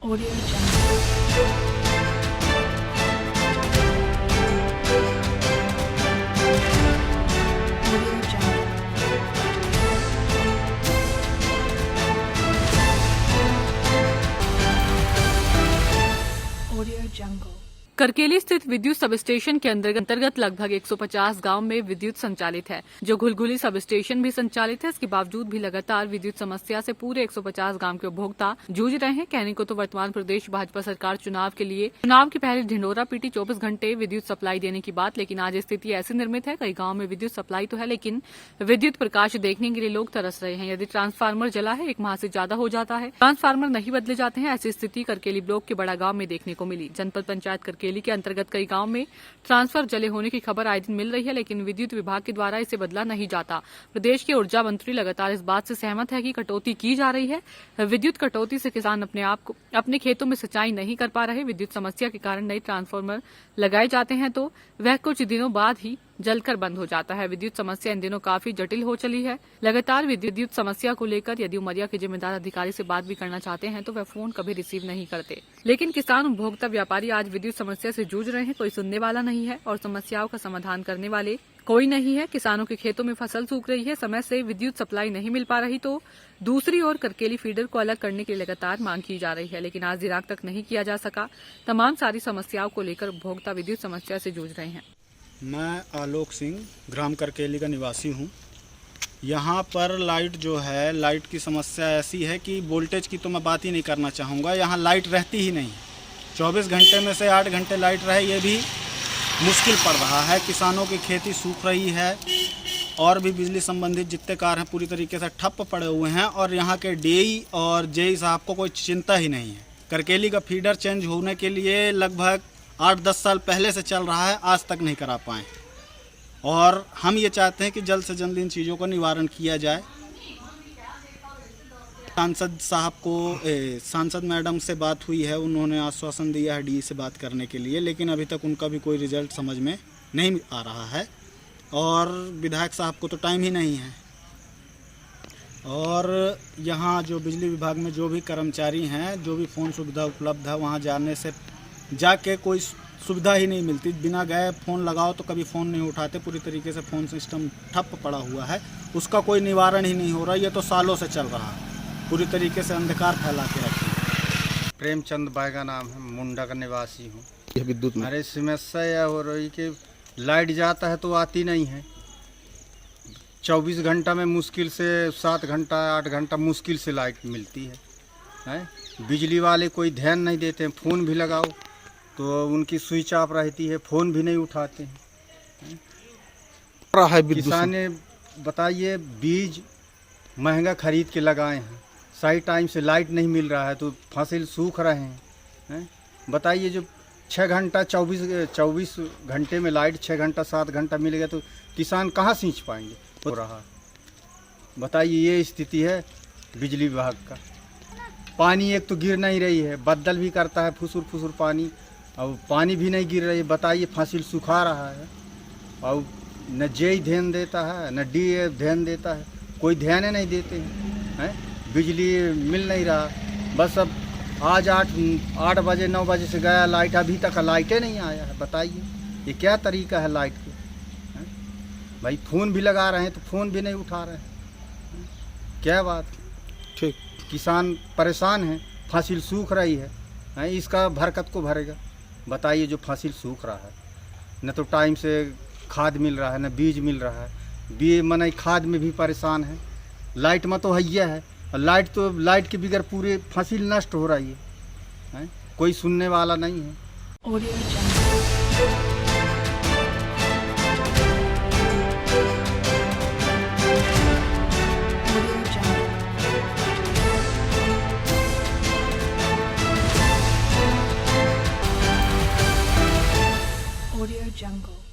Audio Jungle. Audio Jungle. Audio Jungle. Karkeli स्थित विद्युत sub station के अंतर्गत लगभग 150 गांव में विद्युत संचालित है। जो घुलघुली सब स्टेशन भी संचालित है, इसके बावजूद भी लगातार विद्युत समस्या से पूरे 150 गांव के उपभोक्ता जूझ रहे हैं। कहने को तो वर्तमान प्रदेश भाजपा सरकार चुनाव की पहले ढिंढोरा पीटी 24 घंटे विद्युत सप्लाई देने की बात, लेकिन आज स्थिति ऐसी निर्मित है। कई गाँव में विद्युत सप्लाई तो है, लेकिन विद्युत प्रकाश देखने के लिए लोग तरस रहे हैं। यदि ट्रांसफार्मर जला है, 1 माह से ज्यादा हो जाता है, ट्रांसफार्मर नहीं बदले जाते हैं। ऐसी स्थिति करकेली ब्लॉक के बड़ा गाँव में देखने को मिली। जनपद पंचायत करकेली के अंतर्गत कई गांव में ट्रांसफर जले होने की खबर आए दिन मिल रही है, लेकिन विद्युत विभाग के द्वारा इसे बदला नहीं जाता। प्रदेश के ऊर्जा मंत्री लगातार इस बात से सहमत है कि कटौती की जा रही है। विद्युत कटौती से किसान अपने खेतों में सिंचाई नहीं कर पा रहे। विद्युत समस्या के कारण नए ट्रांसफार्मर लगाए जाते हैं तो वह कुछ दिनों बाद ही जलकर बंद हो जाता है। विद्युत समस्या इन दिनों काफी जटिल हो चली है। लगातार विद्युत समस्या को लेकर यदि उमरिया के जिम्मेदार अधिकारी से बात भी करना चाहते हैं तो वह फोन कभी रिसीव नहीं करते। लेकिन किसान, उपभोक्ता, व्यापारी आज विद्युत समस्या से जूझ रहे हैं। कोई सुनने वाला नहीं है और समस्याओं का समाधान करने वाले कोई नहीं है। किसानों के खेतों में फसल सूख रही है, समय से विद्युत सप्लाई नहीं मिल पा रही, तो दूसरी ओर करकेली फीडर को अलग करने के लिए लगातार मांग की जा रही है, लेकिन आज दिनांक तक नहीं किया जा सका। तमाम सारी समस्याओं को लेकर उपभोक्ता विद्युत समस्या से जूझ रहे हैं। मैं आलोक सिंह ग्राम करकेली का निवासी हूँ। यहाँ पर लाइट जो है, लाइट की समस्या ऐसी है कि वोल्टेज की तो मैं बात ही नहीं करना चाहूँगा। यहाँ लाइट रहती ही नहीं। 24 घंटे में से 8 घंटे लाइट रहे, ये भी मुश्किल पड़ रहा है। किसानों की खेती सूख रही है और भी बिजली संबंधित जितने कार्य हैं पूरी तरीके से ठप्प पड़े हुए हैं। और यहाँ के डीई और जेई साहब को कोई चिंता ही नहीं है। करकेली का फीडर चेंज होने के लिए लगभग 8-10 साल पहले से चल रहा है, आज तक नहीं करा पाए। और हम ये चाहते हैं कि जल्द से जल्द इन चीज़ों का निवारण किया जाए। सांसद साहब को सांसद मैडम से बात हुई है, उन्होंने आश्वासन दिया है डी से बात करने के लिए, लेकिन अभी तक उनका भी कोई रिजल्ट समझ में नहीं आ रहा है। और विधायक साहब को तो टाइम ही नहीं है। और यहाँ जो बिजली विभाग में जो भी कर्मचारी हैं, जो भी फ़ोन सुविधा उपलब्ध है, वहाँ जाके कोई सुविधा ही नहीं मिलती। बिना गए फ़ोन लगाओ तो कभी फ़ोन नहीं उठाते। पूरी तरीके से फ़ोन सिस्टम ठप पड़ा हुआ है, उसका कोई निवारण ही नहीं हो रहा। ये तो सालों से चल रहा है, पूरी तरीके से अंधकार फैला के रखे। प्रेमचंद बाई का नाम है, मुंडा का निवासी हूँ। यह विद्युत में अरे समस्या यह हो रही कि लाइट जाता है तो आती नहीं है। 24 घंटा में मुश्किल से 7 घंटा 8 घंटा मुश्किल से लाइट मिलती है। बिजली वाले कोई ध्यान नहीं देते हैं। फ़ोन भी लगाओ तो उनकी स्विच ऑफ रहती है, फ़ोन भी नहीं उठाते हैं। किसान ने बताइए, बीज महंगा खरीद के लगाए हैं, सही टाइम से लाइट नहीं मिल रहा है तो फसल सूख रहे हैं। बताइए, जो 6 घंटा 24 घंटे में लाइट 6 घंटा 7 घंटा मिलेगा तो किसान कहाँ सींच पाएंगे। हो रहा बताइए, ये स्थिति है बिजली विभाग का। पानी एक तो गिर नहीं रही है, बदल भी करता है फुसुर फुसुर पानी, और पानी भी नहीं गिर रही है। बताइए, फसल सुखा रहा है और न जेई ध्यान देता है, न डी ध्यान देता है, कोई ध्यान ही नहीं देते हैं। बिजली मिल नहीं रहा। बस अब आज 8 बजे 9 बजे से गया लाइट, अभी तक लाइटें नहीं आया है। बताइए, ये क्या तरीका है लाइट के। भाई फ़ोन भी लगा रहे हैं तो फ़ोन भी नहीं उठा रहे हैं। क्या बात। ठीक, किसान परेशान है, फसल सूख रही है, इसका भरकत को भरेगा। बताइए, जो फसल सूख रहा है, न तो टाइम से खाद मिल रहा है, न बीज मिल रहा है। मने खाद में भी परेशान है। लाइट में तो हैया है, और लाइट के बगैर पूरे फसल नष्ट हो रही है। कोई सुनने वाला नहीं है। Audio Jungle.